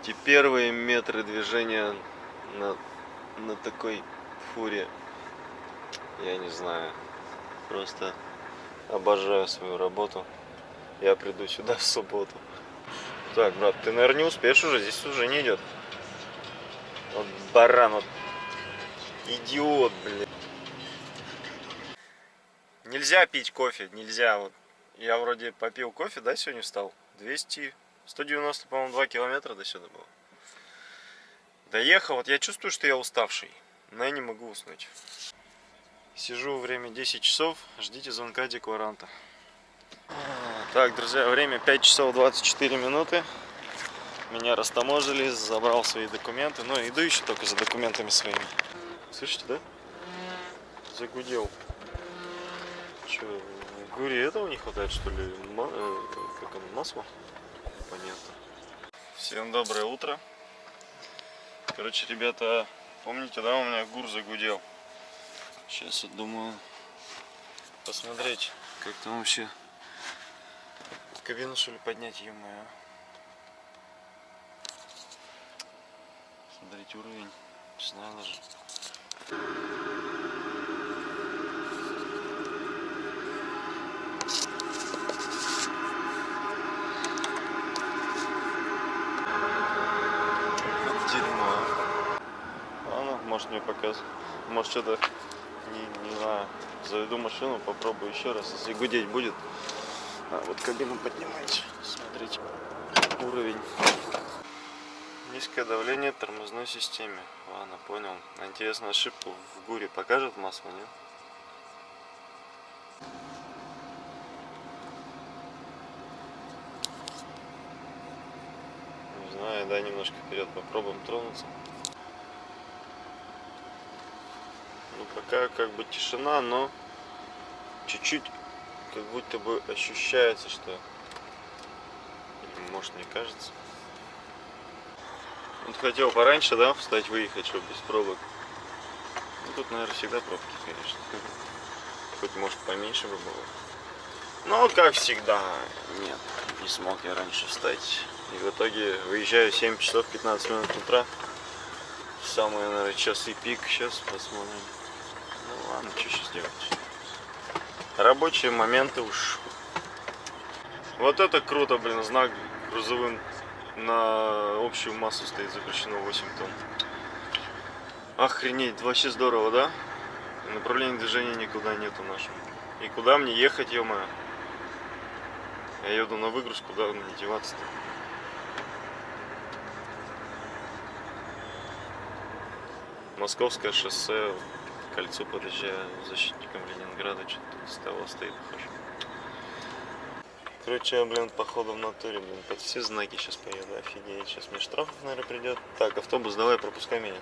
Эти первые метры движения на такой фуре, я не знаю, просто обожаю свою работу. Я приду сюда в субботу. Так, брат, ты, наверное, не успеешь уже, здесь уже не идет. Вот баран, вот идиот, блин. Нельзя пить кофе, нельзя. Вот я вроде попил кофе, да, сегодня встал. 190, по-моему, 2 километра до сюда было. Доехал, вот я чувствую, что я уставший, но я не могу уснуть. Сижу, время 10 часов, ждите звонка декларанта. Так, друзья, время 5 часов 24 минуты. Меня растаможили, забрал свои документы. Но иду еще только за документами своими. Слышите, да? Загудел. Че, в Гуре этого не хватает, что ли? Как оно, масла? Понятно. Всем доброе утро. Короче, ребята, помните, да, у меня Гур загудел? Сейчас я думаю посмотреть, как там вообще кабину, что ли, поднять, ё-моё. Смотрите уровень, не знаю даже. Дерьмо. Ладно, может мне показывать. Может что-то, не знаю, заведу машину, попробую еще раз, если гудеть будет. А вот кабину поднимайте, смотрите, уровень. Низкое давление в тормозной системе. Ладно, понял. Интересно, ошибку в Гуре покажет масло, нет? Не знаю, да, немножко вперед попробуем тронуться. Ну, пока как бы тишина, но чуть-чуть как будто бы ощущается, что... Или, может, мне кажется. Вот хотел пораньше, да, встать, выехать, чтобы без пробок. Ну, тут, наверное, всегда пробки, конечно. Хоть, может, поменьше бы было. Но, как всегда, нет, не смог я раньше встать. И в итоге выезжаю 7 часов 15 минут утра. Самые, наверное, часы пик. Сейчас посмотрим. Ну ладно, что сейчас делать. Рабочие моменты уж. Вот это круто, блин, знак грузовым на общую массу стоит, запрещено 8 тонн. Охренеть, вообще здорово, да? Направления движения никуда нету нашего. И куда мне ехать, ё-моё? Я еду на выгрузку, куда мне деваться-то? Московское шоссе, кольцо подъезжаю, защитником Ленинграда, что-то с того стоит, похоже. Короче, я, блин, походу в натуре, блин, под все знаки сейчас поеду, офигеть, сейчас мне штрафов, наверное, придет. Так, автобус, давай, пропускай меня.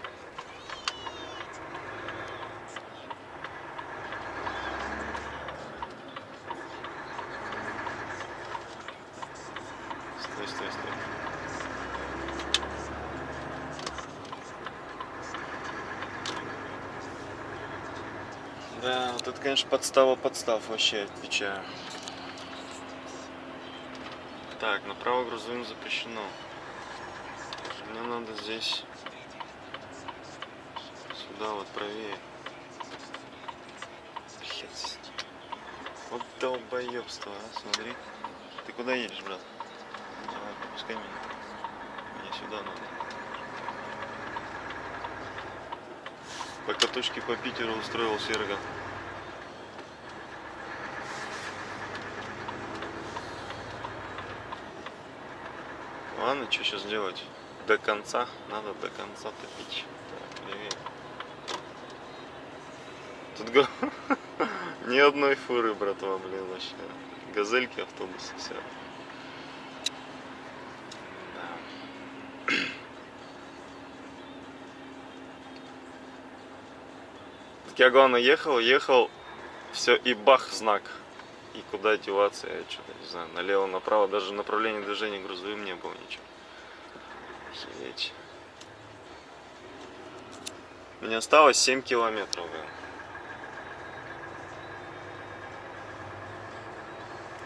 Стой, стой, стой. Да, вот это, конечно, подстава подстав, вообще отвечаю. Так, направо грузовым запрещено. Мне надо здесь, сюда вот правее. Вот долбоебство, а, смотри. Ты куда едешь, брат? Давай, пропускай меня. Мне сюда надо. По катушке по Питеру устроил Серго. Ладно, что сейчас делать? До конца, надо до конца топить. Так, левее. Тут ни одной фуры, братва, блин, вообще. Газельки, автобусы, все. Да. Так я, главное, ехал, все, и бах, знак. И куда деваться, я что-то не знаю, налево, направо, даже направление движения грузовым не было ничего. Охереть. Мне осталось 7 километров, блин.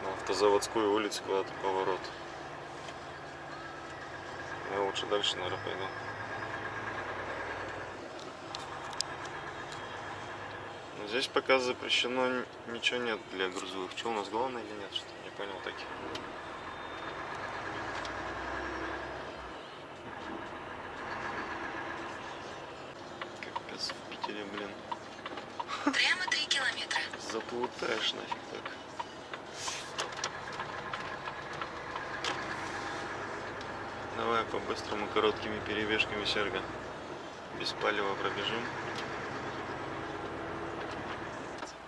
На Автозаводскую улицу куда-то поворот. Я вот лучше дальше, наверное, пойду. Но здесь пока запрещено, ничего нет для грузовых. Что у нас, главное или нет? Что-то не понял таки. Капец, в Питере, блин. Прямо 3 километра. Заплутаешь нафиг так. Давай по-быстрому короткими перебежками, Серга. Без палева пробежим.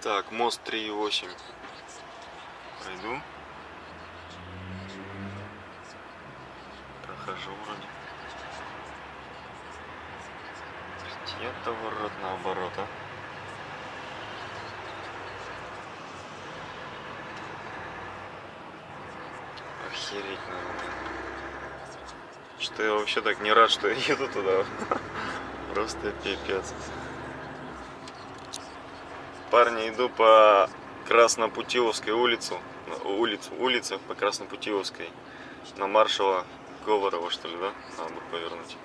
Так, мост 3,8. Пройду. Прохожу вроде. Это ворот наоборот, а. Охереть надо. Что я вообще так не рад, что я еду туда. Просто пипец. Парни, иду по Краснопутиловской улице по Краснопутиловской. На Маршала Говорова, что ли, да? Надо будет повернуть.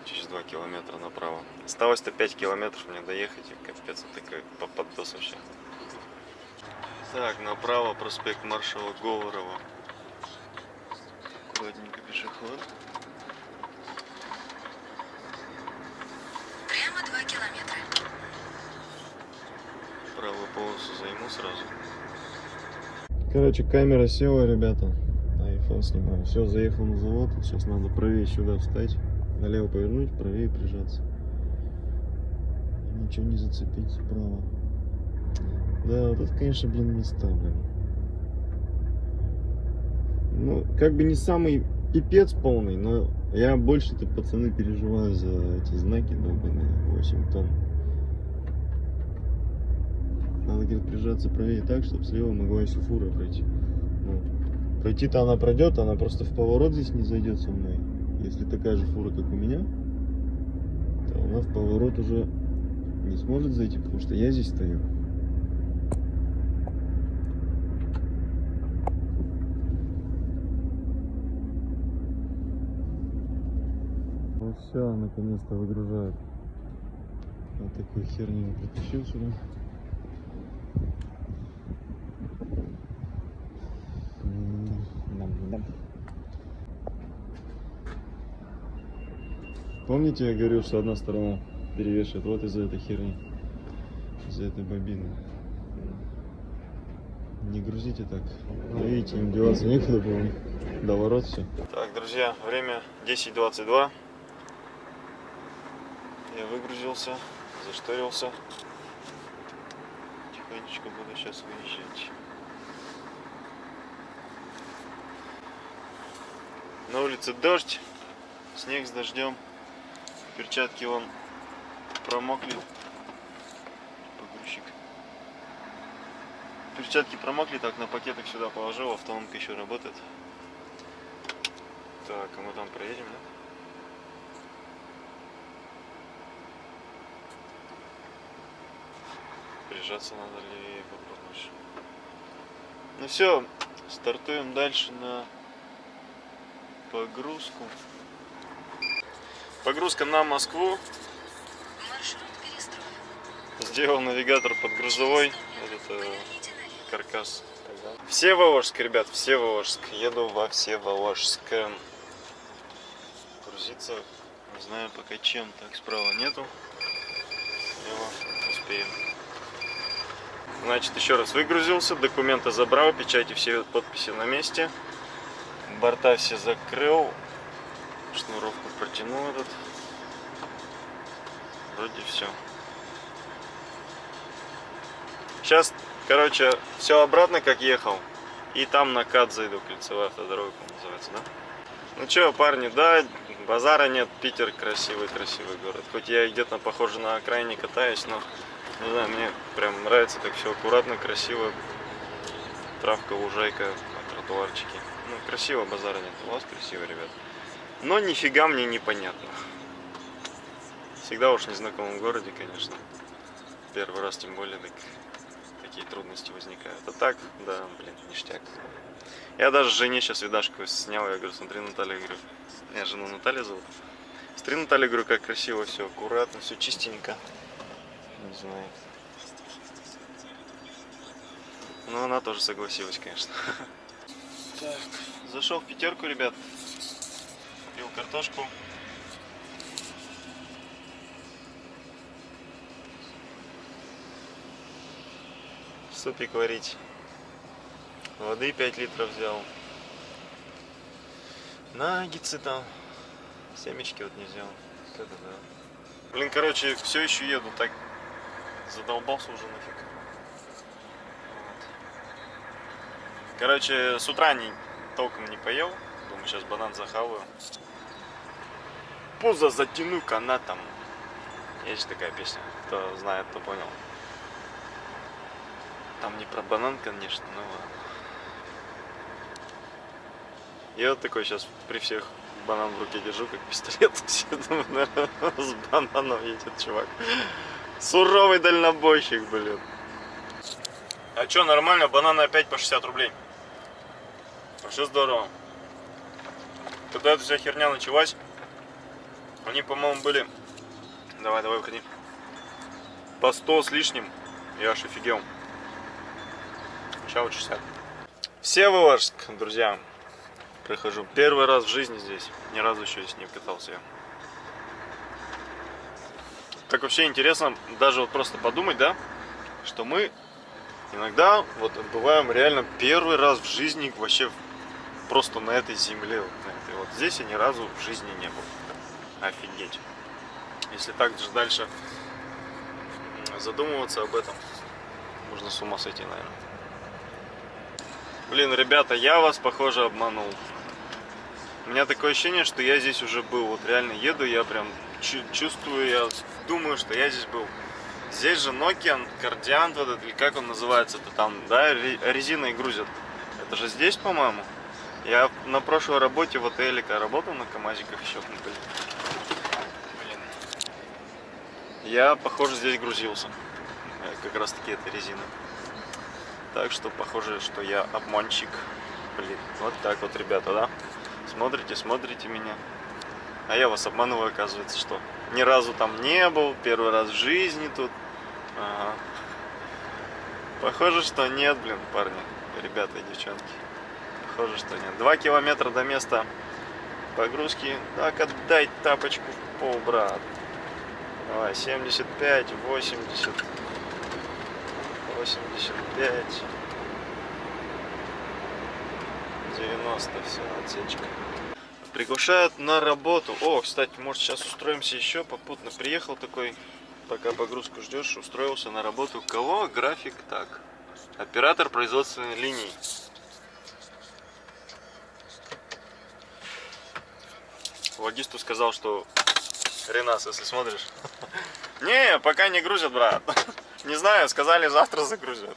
Через 2 километра направо. Осталось-то 5 километров мне доехать. И капец, вот такой попадос вообще. Так, направо проспект Маршала Говорова. Аккуратненько пешеход. Прямо 2 километра. Правую полосу займу сразу. Короче, камера села, ребята. На iPhone снимаю. Все, заехал на завод. Сейчас надо правее сюда встать. Налево повернуть, правее прижаться. И ничего не зацепить справа. Да, вот это, конечно, блин, места, блин. Ну, как бы не самый пипец полный, но я больше-то, пацаны, переживаю за эти знаки долбаные. 8 тонн. Надо, говорит, прижаться правее так, чтобы слева могла еще фура пройти. Ну, пройти-то она пройдет, она просто в поворот здесь не зайдет со мной. Если такая же фура, как у меня, то она в поворот уже не сможет зайти, потому что я здесь стою. Вот все, наконец-то выгружают. Вот такую херню притащил сюда. Помните, я говорил, что одна сторона перевешивает вот из-за этой херни, из-за этой бобины. Не грузите так. Да, видите, им деваться некуда было, у них до ворот все. Так, друзья, время 10:22. Я выгрузился, зашторился. Тихонечко буду сейчас выезжать. На улице дождь, снег с дождем. Перчатки вон промокли. Погрузчик. Перчатки промокли, так на пакетах сюда положил, автономка еще работает. Так, а мы там проедем, да? Прижаться надо ли попробовать. Ну все, стартуем дальше на погрузку. Погрузка на Москву. Маршрут перестроен. Сделал навигатор под грузовой этот каркас. Всеволожск, ребят, Всеволожск. Еду во Всеволожск. Грузиться, не знаю пока чем. Так, справа нету. Слева успеем. Значит, еще раз выгрузился, документы забрал, печати все, подписи на месте. Борта все закрыл. Шнуровку протянул этот. Вроде все. Сейчас, короче, все обратно как ехал. И там на КАТ зайду, кольцевая автодорога, называется, да? Ну че, парни, да, базара нет, Питер красивый город. Хоть я где-то похоже на окраине катаюсь, но, не знаю, мне прям нравится так все аккуратно, красиво. Травка, лужайка, тротуарчики. Ну, красиво, базара нет. У вас красиво, ребят. Но нифига мне непонятно. Всегда уж в незнакомом городе, конечно. Первый раз тем более такие трудности возникают. А так, да, блин, ништяк. Я даже жене сейчас видашку снял. Я говорю, смотри, Наталья, я говорю, Я жену Наталья зовут. Смотри, Наталья, говорю, как красиво все, аккуратно, все чистенько. Не знаю. Ну, она тоже согласилась, конечно. Так, зашел в пятерку, ребят. Купил картошку. Супик варить. Воды 5 литров взял. Наггетсы там. Семечки вот не взял. Вот это да. Блин, короче, все еще еду, так задолбался уже нафиг. Вот. Короче, с утра толком не поел. Думаю, сейчас банан захаваю. Пузо затяну канатом. Есть такая песня. Кто знает, то понял. Там не про банан, конечно, но ладно. Я вот такой сейчас при всех банан в руке держу, как пистолет. Думаю, наверное, с бананом едет чувак. Суровый дальнобойщик, блин. А чё, нормально, бананы опять по 60 рублей. Вообще здорово. Когда эта вся херня началась, они, по-моему, были... Давай, выходи. По 100 с лишним. Я аж офигел. Сейчас вот 60. Всеволожск, друзья. Прохожу. Первый раз в жизни здесь. Ни разу еще здесь не катался я. Так вообще интересно, даже вот просто подумать, да, что мы иногда вот бываем реально первый раз в жизни вообще просто на этой земле. Вот здесь я ни разу в жизни не был. Офигеть. Если так же дальше задумываться об этом, можно с ума сойти, наверное. Блин, ребята, я вас, похоже, обманул. У меня такое ощущение, что я здесь уже был. Вот реально еду, я прям чувствую, я думаю, что я здесь был. Здесь же Nokian, Кардиант, вот этот, или как он называется-то там, да, резиной грузят. Это же здесь, по-моему. Я на прошлой работе в отеле работал на КамАЗиках еще. Блин. Я, похоже, здесь грузился. Как раз таки этой резины. Так что, похоже, что я обманщик. Блин, вот так вот, ребята, да? Смотрите меня. А я вас обманываю, оказывается, что ни разу там не был, первый раз в жизни тут. Ага. Похоже, что нет, блин, парни, ребята и девчонки. Похоже, что нет. 2 километра до места погрузки. Так, отдай тапочку в пол, брат. Давай, 75, 80, 85, 90, все, отсечка. Приглашают на работу. О, кстати, может, сейчас устроимся еще. Попутно приехал такой, пока погрузку ждешь, устроился на работу. Кого? График так. Оператор производственной линии. Логисту сказал, что Ренас, если смотришь. Не, пока не грузят, брат. Не знаю, сказали, завтра загрузят.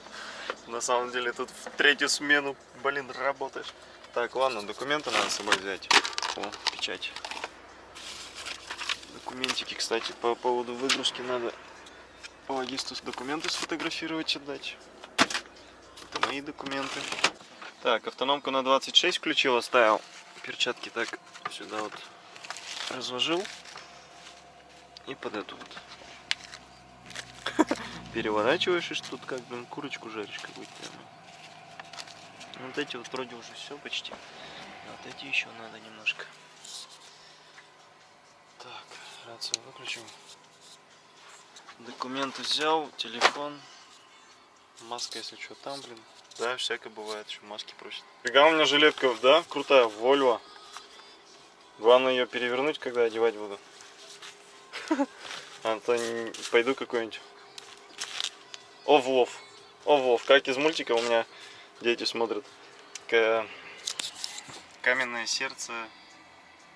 На самом деле тут в 3-ю смену, блин, работаешь. Так, ладно, документы надо с собой взять. О, печать. Документики, кстати, по поводу выгрузки надо логисту документы сфотографировать, отдать. Это мои документы. Так, автономку на 26 включил, оставил. Перчатки так сюда вот разложил. И под эту вот. Переворачиваешь, и что тут как, блин, курочку жаришь какую-то. Вот эти вот вроде уже все почти. А вот эти еще надо немножко. Так, рацию выключим. Документы взял, телефон. Маска, если что, там, блин. Да, всякое бывает, еще маски просят. Фига у меня жилетка, да, крутая, Volvo. Главное ее перевернуть, когда одевать буду. А то пойду какой-нибудь Овлов. Овлов, как из мультика у меня дети смотрят. Каменное сердце.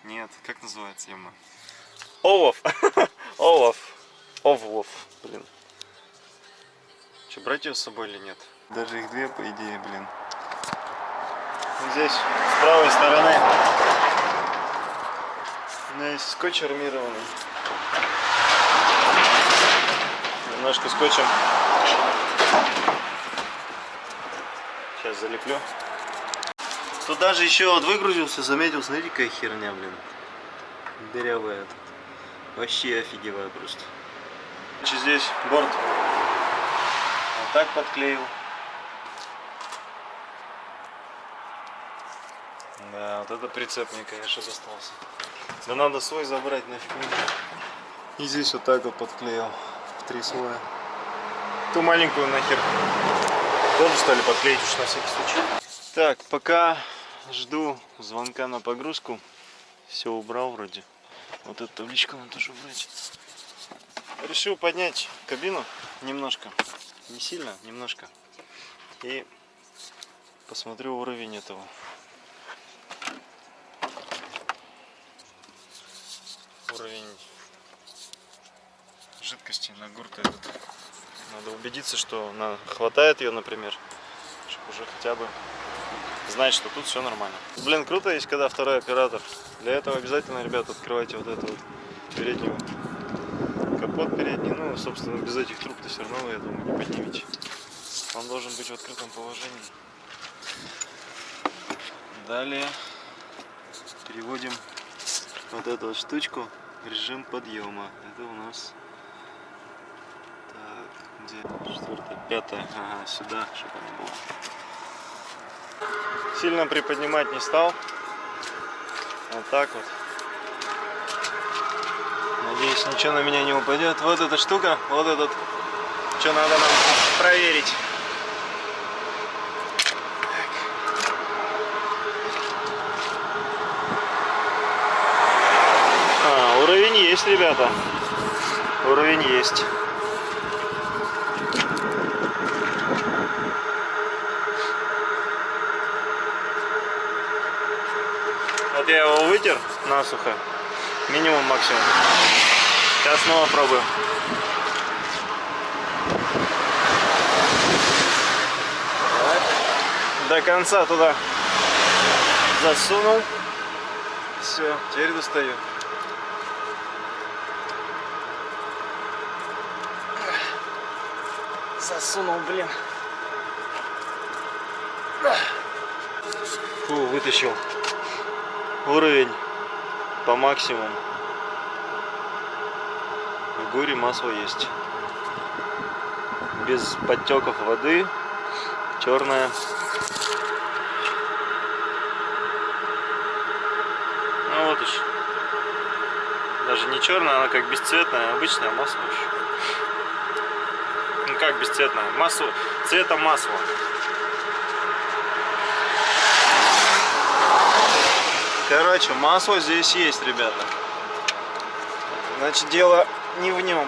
Нет, как называется ему? Олаф. Олаф. Овлов, блин. Че, брать ее с собой или нет? Даже их две, по идее, блин. Здесь, с правой стороны, у меня есть скотч армированный. Немножко скотчем сейчас залеплю. Тут даже еще вот выгрузился, заметил, смотрите, какая херня, блин. Дырявый этот. Вообще офигеваю просто. Здесь борт вот так подклеил. Да, вот это прицеп мне, конечно, достался. Да надо свой забрать, нафиг нужно. И здесь вот так вот подклеил в 3 слоя. Ту маленькую нахер тоже стали подклеить уж на всякий случай. Так, пока жду звонка на погрузку, все убрал вроде. Вот эту табличку надо тоже убрать. Решил поднять кабину немножко, не сильно, немножко. И посмотрю уровень этого. Уровень жидкости на гурт этот. Надо убедиться, что хватает ее, например, чтобы уже хотя бы знать, что тут все нормально. Блин, круто есть, когда второй оператор. Для этого обязательно, ребята, открывайте вот эту вот переднюю. Капот передний, ну, собственно, без этих труб-то все равно, я думаю, не поднимете. Он должен быть в открытом положении. Далее переводим вот эту вот штучку в режим подъема. Это у нас так, где 4-я, 5-я, ага, сюда, чтобы она была. Сильно приподнимать не стал. Вот так вот. Надеюсь, ничего на меня не упадет. Вот эта штука, вот этот. Что надо нам проверить. Уровень есть, ребята. Уровень есть. Вот я его вытер насухо. Минимум, максимум. Сейчас снова пробую. До конца туда засунул. Все, теперь достаю. Засунул, блин. Фу, вытащил. Уровень по максимуму. В буре масло есть. Без подтеков воды. Черная. Ну вот уж. Даже не черная, она как бесцветная, обычное масло еще. Ну как бесцветное? Масло. Цвета масла. Короче, масло здесь есть, ребята. Значит, дело не в нем.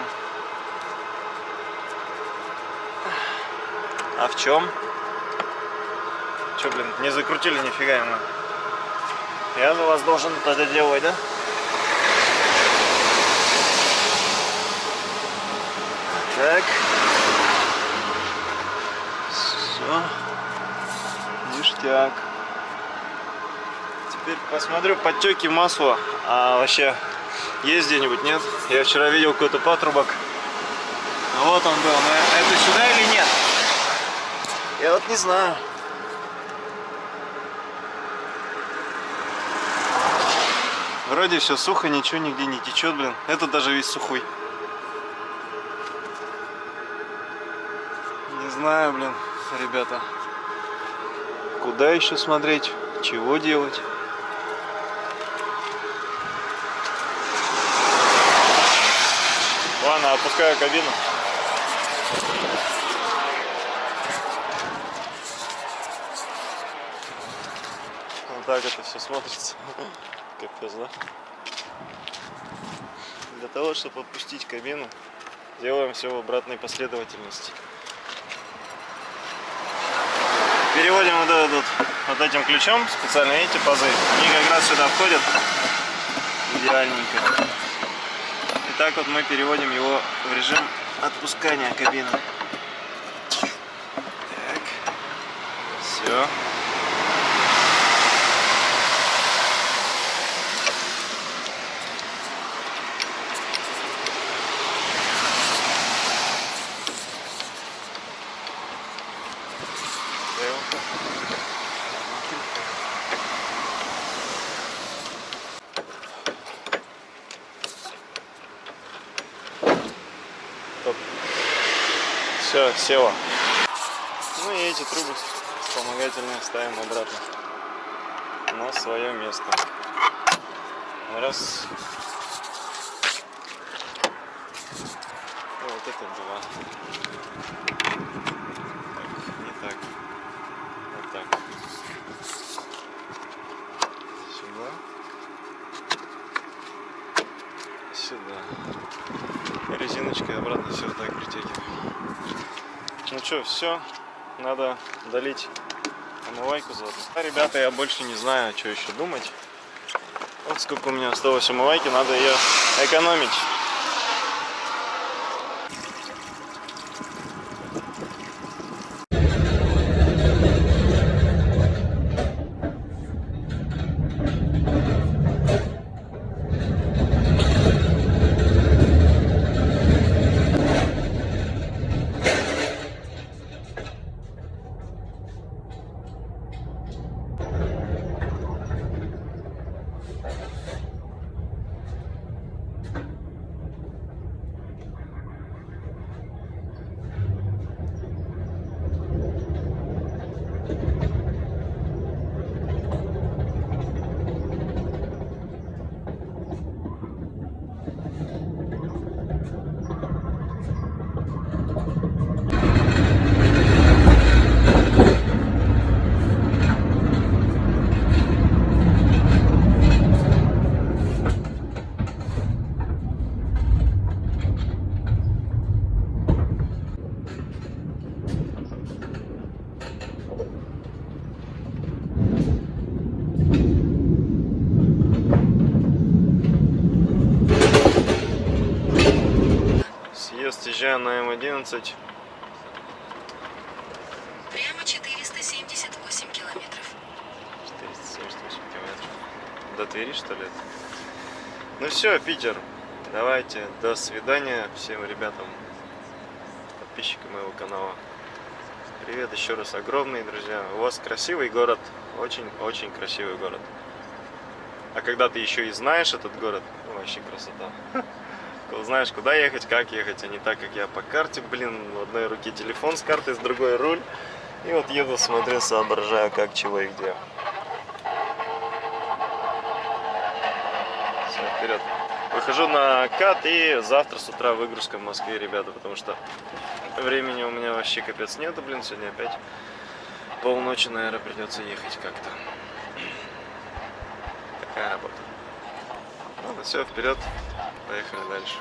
А в чем? Че, блин, не закрутили нифига ему. Я за вас должен это делать, да? Так. Все. Ништяк. Теперь посмотрю подтеки масла. А вообще есть где-нибудь, нет? Я вчера видел какой-то патрубок. Вот он был. Но это сюда или нет? Я вот не знаю. Вроде все сухо, ничего нигде не течет, блин. Этот даже весь сухой. Не знаю, блин, ребята. Куда еще смотреть? Чего делать? Ладно, опускаю кабину. Вот так это все смотрится. Капец, да? Для того, чтобы отпустить кабину, делаем все в обратной последовательности. Переводим вот этим ключом, специально эти пазы, они как раз сюда входят идеальненько. И так вот мы переводим его в режим отпускания кабины. Так, все. Все, села. Ну и эти трубы вспомогательные ставим обратно на свое место. Раз. И вот это два. Так, не так. Вот так. Сюда. Сюда. Резиночкой обратно все так притягиваем. Ну что, все. Надо долить омывайку заодно. А, ребята, я больше не знаю, что еще думать. Вот сколько у меня осталось омывайки, надо ее экономить. Съезжаю на М11. Прямо 478 километров. 478 километров. До Твери, что ли? Ну все, Питер. Давайте, до свидания всем ребятам, подписчикам моего канала. Привет еще раз огромный, друзья. У вас красивый город. Очень-очень красивый город. А когда ты еще и знаешь этот город, ну, вообще красота. Знаешь, куда ехать, как ехать, а не так, как я по карте, блин, в одной руке телефон с картой, с другой руль. И вот еду, смотрю, соображаю, как, чего и где. Все, вперед. Выхожу на КАТ, и завтра с утра выгрузка в Москве, ребята, потому что времени у меня вообще капец нету, блин, сегодня опять полночи, наверное, придется ехать как-то. Такая работа. Ладно, все, вперед. Поехали дальше.